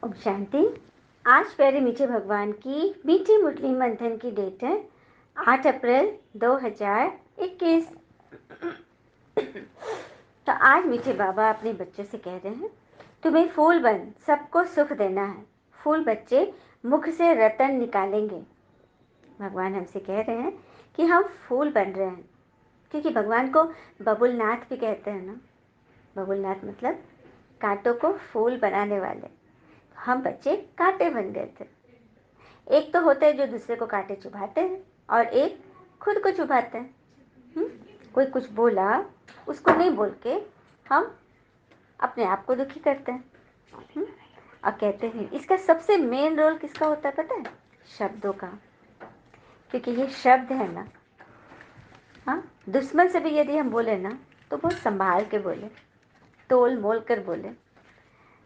ओम शांति। आज प्यारे मीठे भगवान की मीठी मुरली मंथन की डेट है 8 अप्रैल 2021। तो आज मीठे बाबा अपने बच्चों से कह रहे हैं, तुम्हें फूल बन सबको सुख देना है। फूल बच्चे मुख से रतन निकालेंगे। भगवान हमसे कह रहे हैं कि हम फूल बन रहे हैं, क्योंकि भगवान को बबुलनाथ भी कहते हैं ना। बबुलनाथ मतलब कांटों को फूल बनाने वाले। हम बच्चे कांटे बन गए थे। एक तो होते हैं जो दूसरे को कांटे चुभाते हैं और एक खुद को चुभाते हैं। कोई कुछ बोला, उसको नहीं बोल के हम अपने आप को दुखी करते हैं। और कहते हैं इसका सबसे मेन रोल किसका होता है पता है? शब्दों का। क्योंकि ये शब्द है ना, हाँ, दुश्मन से भी यदि हम बोले ना तो बहुत संभाल के बोले, तोल मोल कर बोले।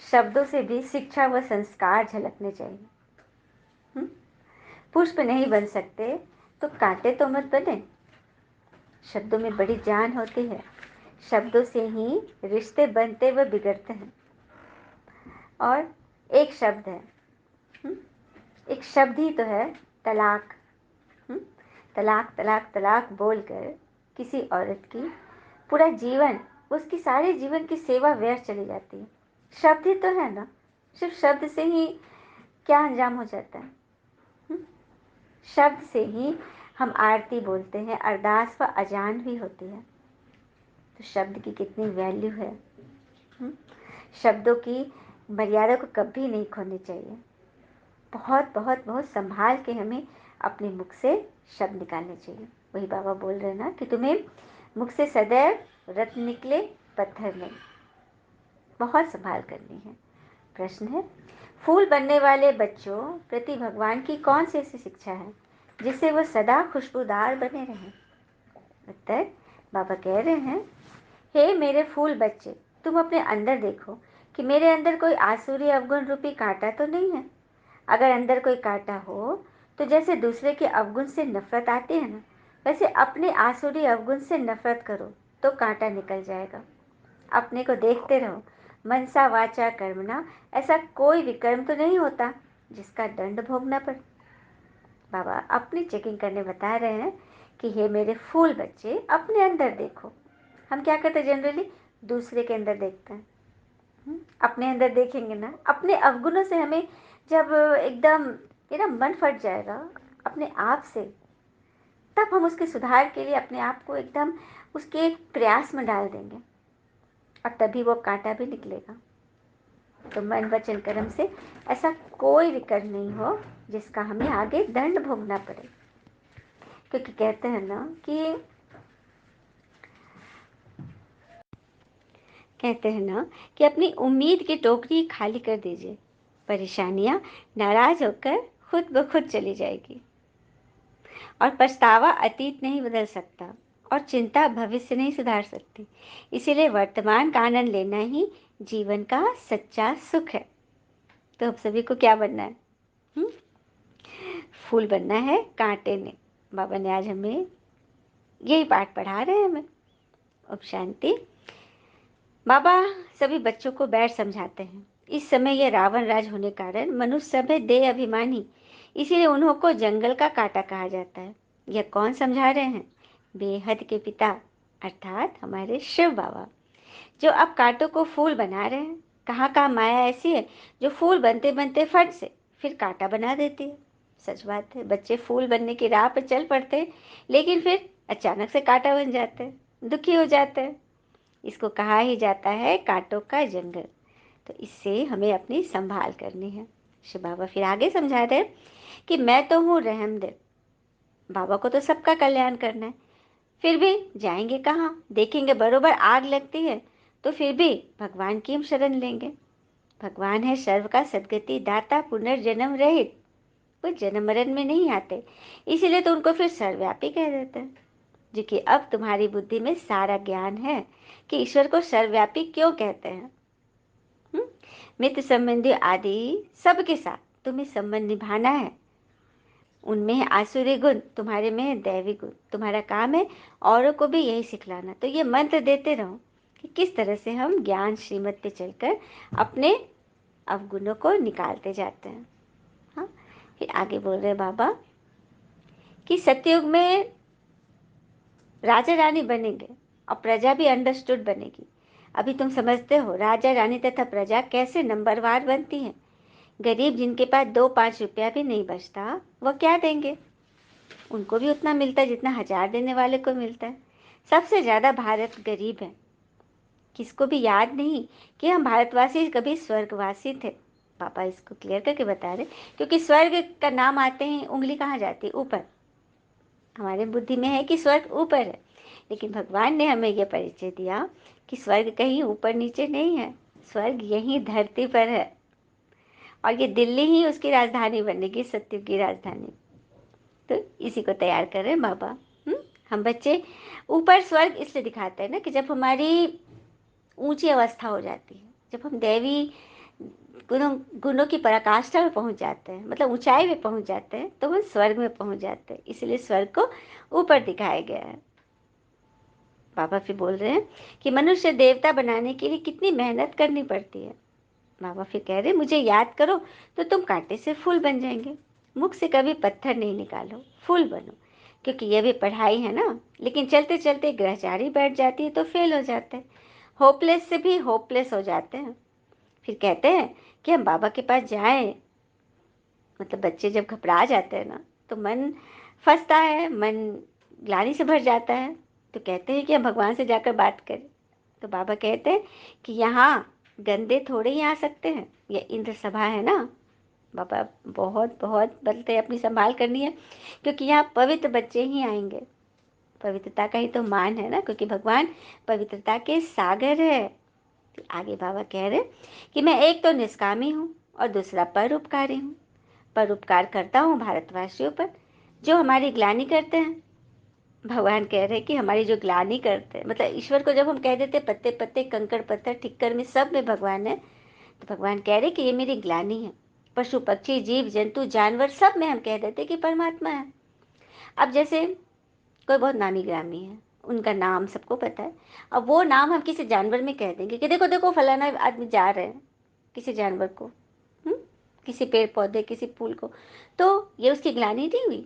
शब्दों से भी शिक्षा व संस्कार झलकने चाहिए। पुष्प नहीं बन सकते तो कांटे तो मत बने। शब्दों में बड़ी जान होती है। शब्दों से ही रिश्ते बनते व बिगड़ते हैं। और एक शब्द है, एक शब्द ही तो है तलाक। तलाक तलाक तलाक बोलकर किसी औरत की पूरा जीवन, उसकी सारे जीवन की सेवा व्यर्थ चली जाती है। शब्द ही तो है ना। सिर्फ शब्द से ही क्या अंजाम हो जाता है? शब्द से ही हम आरती बोलते हैं, अरदास व अजान भी होती है। तो शब्द की कितनी वैल्यू है। शब्दों की मर्यादा को कभी नहीं खोनी चाहिए। बहुत बहुत बहुत संभाल के हमें अपने मुख से शब्द निकालने चाहिए। वही बाबा बोल रहे हैं ना कि तुम्हें मुख से सदैव रत्न निकले, पत्थर नहीं। बहुत संभाल करनी है। प्रश्न है, फूल बनने वाले बच्चों प्रति भगवान की कौन सी ऐसी शिक्षा है जिससे वह सदा खुशबूदार बने रहें? उत्तर, बाबा कह रहे हैं, हे मेरे फूल बच्चे, तुम अपने अंदर देखो कि मेरे अंदर कोई आसुरी अवगुण रूपी कांटा तो नहीं है। अगर अंदर कोई कांटा हो तो जैसे दूसरे के अवगुण से नफरत आती है ना, वैसे अपने आसुरी अवगुण से नफरत करो तो कांटा निकल जाएगा। अपने को देखते रहो। मनसा वाचा कर्मणा, ऐसा कोई विकर्म तो नहीं होता जिसका दंड भोगना पड़े। बाबा अपनी चेकिंग करने बता रहे हैं कि हे मेरे फूल बच्चे, अपने अंदर देखो। हम क्या करते हैं जनरली? दूसरे के अंदर देखते हैं। अपने अंदर देखेंगे ना, अपने अवगुणों से हमें जब एकदम मेरा मन फट जाएगा अपने आप से, तब हम उसके सुधार के लिए अपने आप को एकदम उसके एक प्रयास में डाल देंगे और तभी वो कांटा भी निकलेगा। तो मन वचन कर्म से ऐसा कोई विकर्म नहीं हो जिसका हमें आगे दंड भोगना पड़े। क्योंकि कहते हैं ना कि अपनी उम्मीद की टोकरी खाली कर दीजिए। परेशानियां नाराज होकर खुद ब खुद चली जाएगी। और पछतावा अतीत नहीं बदल सकता और चिंता भविष्य नहीं सुधार सकती। इसीलिए वर्तमान का आनंद लेना ही जीवन का सच्चा सुख है। तो हम सभी को क्या बनना है? फूल बनना है, कांटे ने। बाबा ने आज हमें यही पाठ पढ़ा रहे हैं हमें। अब शांति। बाबा सभी बच्चों को बैठ समझाते हैं। इस समय यह रावण राज होने कारण मनुष्य सब है देह अभिमानी, इसीलिए उन्हों को जंगल का कांटा कहा जाता है। यह कौन समझा रहे हैं? बेहद के पिता अर्थात हमारे शिव बाबा, जो अब कांटों को फूल बना रहे हैं। कहाँ कहाँ माया ऐसी है जो फूल बनते बनते फट से फिर कांटा बना देती है। सच बात है, बच्चे फूल बनने की राह पर चल पड़ते हैं, लेकिन फिर अचानक से कांटा बन जाते हैं, दुखी हो जाते हैं। इसको कहा ही जाता है कांटों का जंगल। तो इससे हमें अपनी संभाल करनी है। शिव बाबा फिर आगे समझा रहे कि मैं तो हूँ रहमदिल। बाबा को तो सबका कल्याण करना है, फिर भी जाएंगे कहाँ? देखेंगे बरोबर आग लगती है तो फिर भी भगवान की हम शरण लेंगे। भगवान है सर्व का सदगति दाता, पुनर्जन्म रहित। वो जन्म मरण में नहीं आते, इसीलिए तो उनको फिर सर्वव्यापी कह देते हैं। जो कि अब तुम्हारी बुद्धि में सारा ज्ञान है कि ईश्वर को सर्वव्यापी क्यों कहते हैं। मित्र संबंधी आदि सबके साथ तुम्हें संबंध निभाना है। उनमें है आसुरी गुण, तुम्हारे में है दैवी गुण। तुम्हारा काम है औरों को भी यही सिखलाना। तो ये मंत्र देते रहो कि किस तरह से हम ज्ञान श्रीमत पे चलकर अपने अवगुणों को निकालते जाते हैं। हाँ, फिर आगे बोल रहे बाबा कि सतयुग में राजा रानी बनेंगे और प्रजा भी अंडरस्टूड बनेगी। अभी तुम समझते हो राजा रानी तथा प्रजा कैसे नंबरवार बनती है। गरीब जिनके पास 2-5 रुपया भी नहीं बचता वो क्या देंगे, उनको भी उतना मिलता है जितना 1000 देने वाले को मिलता है। सबसे ज़्यादा भारत गरीब है। किसको भी याद नहीं कि हम भारतवासी कभी स्वर्गवासी थे। पापा इसको क्लियर करके बता रहे, क्योंकि स्वर्ग का नाम आते ही उंगली कहाँ जाती है, ऊपर। हमारे बुद्धि में है कि स्वर्ग ऊपर है, लेकिन भगवान ने हमें यह परिचय दिया कि स्वर्ग कहीं ऊपर नीचे नहीं है, स्वर्ग यहीं धरती पर है। और ये दिल्ली ही उसकी राजधानी बनेगी, सत्युग की राजधानी। तो इसी को तैयार कर रहे हैं बाबा। हम बच्चे ऊपर स्वर्ग इसलिए दिखाते हैं ना कि जब हमारी ऊंची अवस्था हो जाती है, जब हम दैवी गुणों गुणों की पराकाष्ठा में पहुंच जाते हैं, मतलब ऊंचाई में पहुंच जाते हैं, तो हम स्वर्ग में पहुंच जाते हैं। इसलिए स्वर्ग को ऊपर दिखाया गया है। बाबा फिर बोल रहे हैं कि मनुष्य देवता बनाने के लिए कितनी मेहनत करनी पड़ती है। बाबा फिर कह रहे मुझे याद करो तो तुम कांटे से फूल बन जाएंगे। मुख से कभी पत्थर नहीं निकालो, फूल बनो। क्योंकि यह भी पढ़ाई है ना, लेकिन चलते चलते ग्रहचारी बैठ जाती है तो फेल हो जाते हैं, होपलेस से भी होपलेस हो जाते हैं। फिर कहते हैं कि हम बाबा के पास जाएं। मतलब बच्चे जब घबरा जाते हैं ना तो मन फंसता है, मन ग्लानि से भर जाता है, तो कहते हैं कि हम भगवान से जाकर बात करें। तो बाबा कहते हैं कि यहाँ गंदे थोड़े ही आ सकते हैं, ये इंद्र सभा है ना। बाबा बहुत बहुत बोलते हैं अपनी संभाल करनी है, क्योंकि यहाँ पवित्र बच्चे ही आएंगे। पवित्रता का ही तो मान है ना, क्योंकि भगवान पवित्रता के सागर है। तो आगे बाबा कह रहे कि मैं एक तो निष्कामी हूँ और दूसरा परोपकारी हूँ। परोपकार करता हूँ भारतवासियों पर जो हमारी ग्लानि करते हैं। भगवान कह रहे कि हमारी जो ग्लानि करते हैं, मतलब ईश्वर को जब हम कह देते पत्ते पत्ते कंकड़ पत्थर ठिक्कर में सब में भगवान है, तो भगवान कह रहे कि ये मेरी ग्लानि है। पशु पक्षी जीव जंतु जानवर सब में हम कह देते कि परमात्मा है। अब जैसे कोई बहुत नामी ग्रामी है, उनका नाम सबको पता है, अब वो नाम हम किसी जानवर में कह देंगे कि देखो देखो फलाना आदमी जा रहे हैं, किसी जानवर को, किसी पेड़ पौधे किसी फूल को, तो ये उसकी ग्लानि नहीं हुई।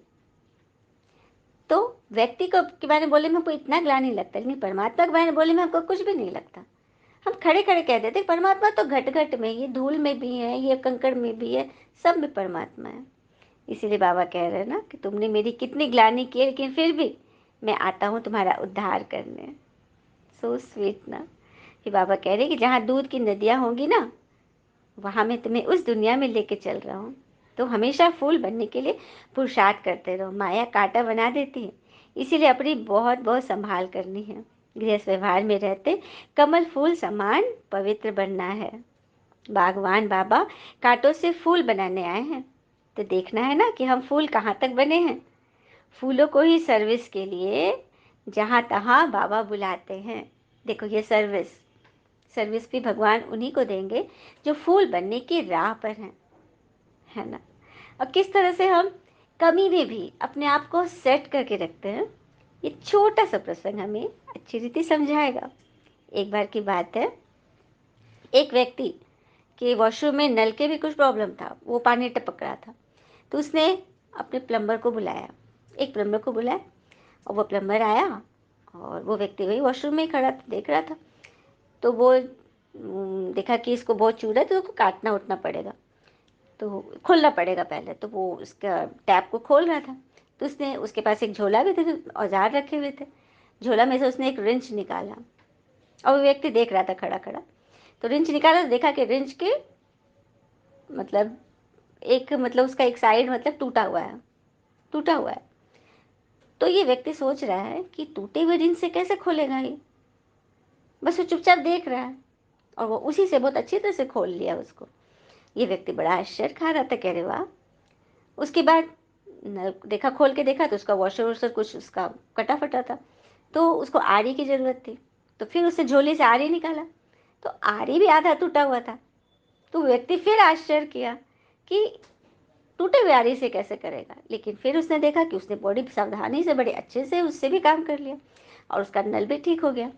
तो व्यक्ति को के बारे में बोले में हमको इतना ग्लानि लगता है, लेकिन परमात्मा के बारे में बोले में हमको कुछ भी नहीं लगता। हम खड़े खड़े कह देते परमात्मा तो घट घट में, ये धूल में भी है, ये कंकड़ में भी है, सब में परमात्मा है। इसीलिए बाबा कह रहे हैं ना कि तुमने मेरी कितनी ग्लानि की है, लेकिन फिर भी मैं आता हूँ तुम्हारा उद्धार करने। सो स्वीट ना। कि बाबा कह रहे कि जहाँ दूध की नदियाँ होंगी ना, वहाँ मैं तुम्हें उस दुनिया में लेके चल रहा हूँ। तो हमेशा फूल बनने के लिए पुरुषार्थ करते रहो, माया कांटा बना देती है, इसीलिए अपनी बहुत बहुत संभाल करनी है। गृहस्थ व्यवहार में रहते कमल फूल समान पवित्र बनना है। बागवान बाबा कांटों से फूल बनाने आए हैं, तो देखना है ना कि हम फूल कहाँ तक बने हैं। फूलों को ही सर्विस के लिए जहाँ तहाँ बाबा बुलाते हैं। देखो ये सर्विस सर्विस भी भगवान उन्हीं को देंगे जो फूल बनने की राह पर हैं, है ना। और किस तरह से हम कमी में भी अपने आप को सेट करके रखते हैं, ये छोटा सा प्रसंग हमें अच्छी रीति समझाएगा। एक बार की बात है, एक व्यक्ति के वॉशरूम में नल के भी कुछ प्रॉब्लम था, वो पानी टपक रहा था। तो उसने अपने प्लम्बर को बुलाया, एक प्लम्बर को बुलाया, और वो प्लम्बर आया और वो व्यक्ति वही वॉशरूम में ही खड़ा था, देख रहा था। तो वो देखा कि इसको बहुत चूड़ है तो उसको काटना उठना पड़ेगा, तो खोलना पड़ेगा पहले। तो वो उसका टैप को खोल रहा था, तो उसने उसके पास एक झोला भी थे, औजार रखे हुए थे। झोला में से उसने एक रिंच निकाला और वो व्यक्ति देख रहा था खड़ा खड़ा। तो रिंच निकाला तो देखा कि रिंच के मतलब एक मतलब उसका एक साइड मतलब टूटा हुआ है, टूटा हुआ है। तो ये व्यक्ति सोच रहा है कि टूटे हुए रिंच से कैसे खोलेगा ये, बस वो चुपचाप देख रहा है, और वो उसी से बहुत अच्छी तरह से खोल लिया उसको। ये व्यक्ति बड़ा आश्चर्य खा रहा था, कह रहे वाह। उसके बाद देखा, खोल के देखा तो उसका वॉशर वॉशर कुछ उसका कटा फटा था, तो उसको आरी की ज़रूरत थी। तो फिर उसने झोले से आरी निकाला, तो आरी भी आधा टूटा हुआ था। तो व्यक्ति फिर आश्चर्य किया कि टूटे हुए आरी से कैसे करेगा, लेकिन फिर उसने देखा कि उसने बड़ी सावधानी से बड़े अच्छे से उससे भी काम कर लिया और उसका नल भी ठीक हो गया।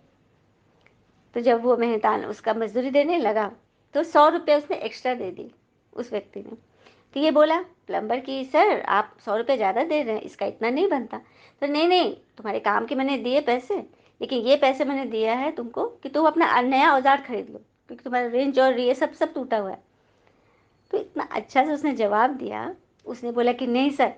तो जब वो मेहनतान उसका मजदूरी देने लगा तो 100 रुपये उसने एक्स्ट्रा दे दी उस व्यक्ति ने। तो ये बोला प्लम्बर की सर आप 100 रुपये ज़्यादा दे रहे हैं, इसका इतना नहीं बनता। तो नहीं नहीं, तुम्हारे काम के मैंने दिए पैसे, लेकिन ये पैसे मैंने दिया है तुमको कि तुम अपना नया औजार खरीद लो, क्योंकि तुम्हारा रेंज और ये सब टूटा हुआ है। तो इतना अच्छा से उसने जवाब दिया। उसने बोला कि नहीं सर,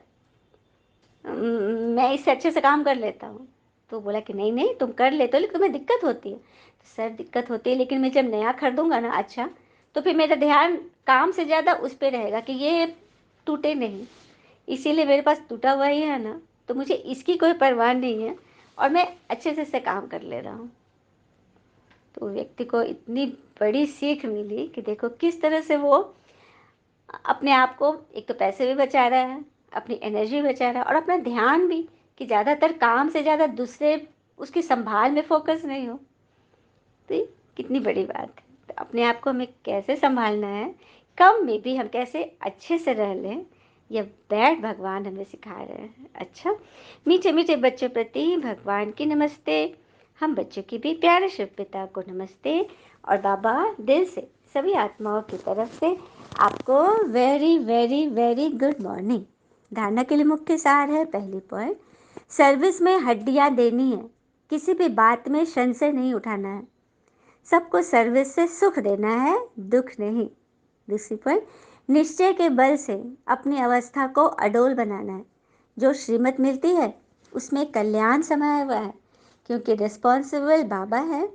मैं इससे अच्छे से काम कर लेता हूँ। तो बोला कि नहीं नहीं, तुम कर लेते हो लेकिन तुम्हें दिक्कत होती है। तो सर दिक्कत होती है, लेकिन मैं जब नया खरीदूंगा ना अच्छा, तो फिर मेरा ध्यान काम से ज़्यादा उस पर रहेगा कि ये टूटे नहीं, इसीलिए मेरे पास टूटा हुआ ही है ना, तो मुझे इसकी कोई परवाह नहीं है और मैं अच्छे से इससे काम कर ले रहा हूँ। तो व्यक्ति को इतनी बड़ी सीख मिली कि देखो किस तरह से वो अपने आप को एक तो पैसे भी बचा रहा है, अपनी एनर्जी बचा रहा है और अपना ध्यान भी, कि ज़्यादातर काम से ज़्यादा दूसरे उसकी संभाल में फोकस नहीं हो। तो ये कितनी बड़ी बात है। तो अपने आप को हमें कैसे संभालना है, कम में भी हम कैसे अच्छे से रह लें, यह बैठ भगवान हमें सिखा रहे हैं। अच्छा, मीठे मीठे बच्चों प्रति भगवान की नमस्ते। हम बच्चों की भी प्यारे शिव पिता को नमस्ते। और बाबा दिल से सभी आत्माओं की तरफ से आपको very very very good morning. धारणा के लिए मुख्य सार है, पहली पॉइंट, सर्विस में हड्डियां देनी है, किसी भी बात में संशय नहीं उठाना है, सबको सर्विस से सुख देना है, दुख नहीं। दूसरी पॉइंट, निश्चय के बल से अपनी अवस्था को अडोल बनाना है, जो श्रीमत मिलती है उसमें कल्याण समाया हुआ है, क्योंकि रिस्पॉन्सिबल बाबा है,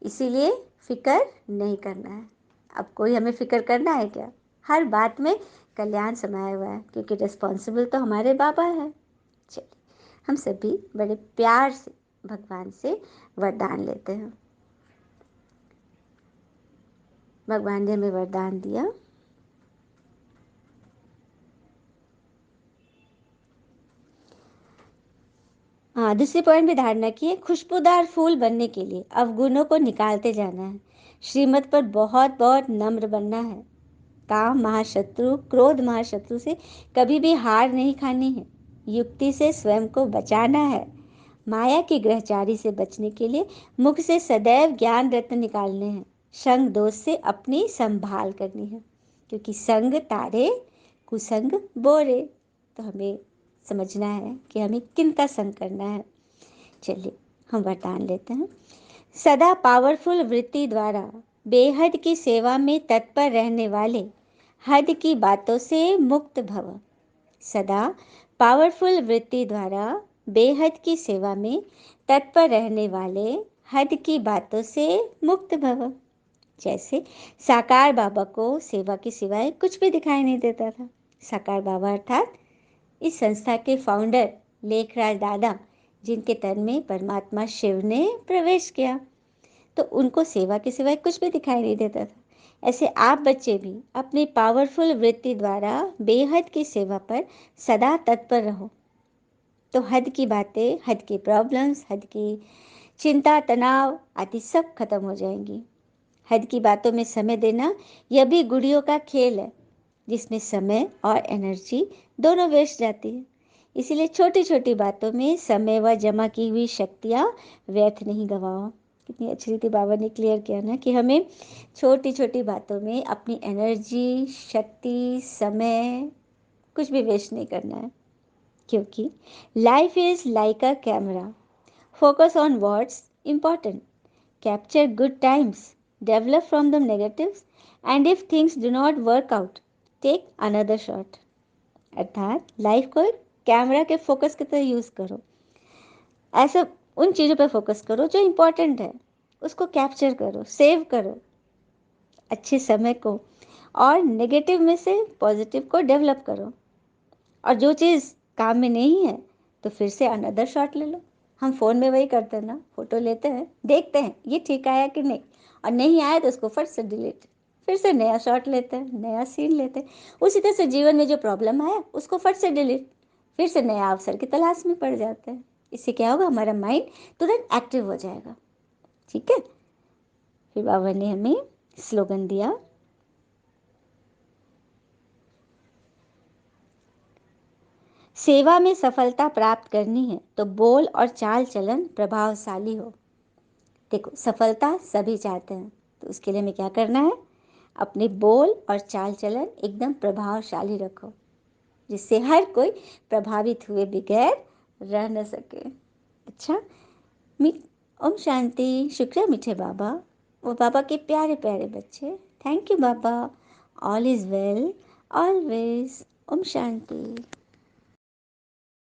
इसीलिए फिक्र नहीं करना है। अब कोई हमें फिक्र करना है क्या? हर बात में कल्याण समाया हुआ है, क्योंकि रिस्पॉन्सिबल तो हमारे बाबा है। चलिए हम सभी बड़े प्यार से भगवान से वरदान लेते हैं। भगवान ने हमें वरदान दिया, हाँ दूसरी पॉइंट भी धारणा की है, खुशबूदार फूल बनने के लिए अवगुणों को निकालते जाना है, श्रीमत पर बहुत बहुत नम्र बनना है, काम महाशत्रु क्रोध महाशत्रु से कभी भी हार नहीं खानी है, युक्ति से स्वयं को बचाना है, माया की ग्रहचारी से बचने के लिए मुख से सदैव ज्ञान रत्न निकालने हैं, संग दोष से अपनी संभाल करनी है, क्योंकि संग तारे कुसंग बोरे। तो हमें समझना है कि हमें किन का संग करना है। चलिए हम वरदान लेते हैं। सदा पावरफुल वृत्ति द्वारा बेहद की सेवा में तत्पर रहने वाले हद की बातों से मुक्त भव। सदा पावरफुल वृत्ति द्वारा बेहद की सेवा में तत्पर रहने वाले हद की बातों से मुक्त भव। जैसे साकार बाबा को सेवा के सिवाय कुछ भी दिखाई नहीं देता था। साकार बाबा अर्थात इस संस्था के फाउंडर लेखराज दादा, जिनके तन में परमात्मा शिव ने प्रवेश किया, तो उनको सेवा के सिवाय कुछ भी दिखाई नहीं देता था। ऐसे आप बच्चे भी अपनी पावरफुल वृत्ति द्वारा बेहद की सेवा पर सदा तत्पर रहो, तो हद की बातें, हद की प्रॉब्लम्स, हद की चिंता तनाव आदि सब खत्म हो जाएंगी। हद की बातों में समय देना यह भी गुड़ियों का खेल है, जिसमें समय और एनर्जी दोनों वेस्ट जाती है। इसीलिए छोटी छोटी बातों में समय व जमा की हुई शक्तियाँ व्यर्थ नहीं गवाओ। कितनी अच्छी रीति बाबा ने क्लियर किया ना कि हमें छोटी छोटी बातों में अपनी एनर्जी, शक्ति, समय कुछ भी वेस्ट नहीं करना है, क्योंकि life is like a camera, focus on what's important, capture good times, develop from the negatives, and if things do not work out, take another shot। अर्थात लाइफ को कैमरा के फोकस की तरह यूज़ करो, ऐसे उन चीज़ों पर फोकस करो जो इम्पोर्टेंट है, उसको कैप्चर करो, सेव करो अच्छे समय को, और नेगेटिव में से पॉजिटिव को डेवलप करो, और जो चीज़ काम में नहीं है तो फिर से अनदर शॉट ले लो। हम फ़ोन में वही करते हैं ना, फ़ोटो लेते हैं, देखते हैं ये ठीक आया कि नहीं, और नहीं आया तो उसको फट से डिलीट, फिर से नया शॉट लेते हैं, नया सीन लेते हैं। उसी तरह से जीवन में जो प्रॉब्लम आया उसको फट से डिलीट, फिर से नया अवसर की तलाश में पड़ जाते हैं। इससे क्या होगा, हमारा माइंड तुरंत एक्टिव हो जाएगा। ठीक है, फिर बाबा ने हमें स्लोगन दिया, सेवा में सफलता प्राप्त करनी है तो बोल और चाल चलन प्रभावशाली हो। देखो सफलता सभी चाहते हैं, तो उसके लिए हमें क्या करना है, अपने बोल और चाल चलन एकदम प्रभावशाली रखो, जिससे हर कोई प्रभावित हुए बगैर रह न सके। अच्छा, मी ओम शांति। शुक्रिया मीठे बाबा, वो बाबा के प्यारे प्यारे बच्चे। थैंक यू बाबा। All is well always. ओम शांति।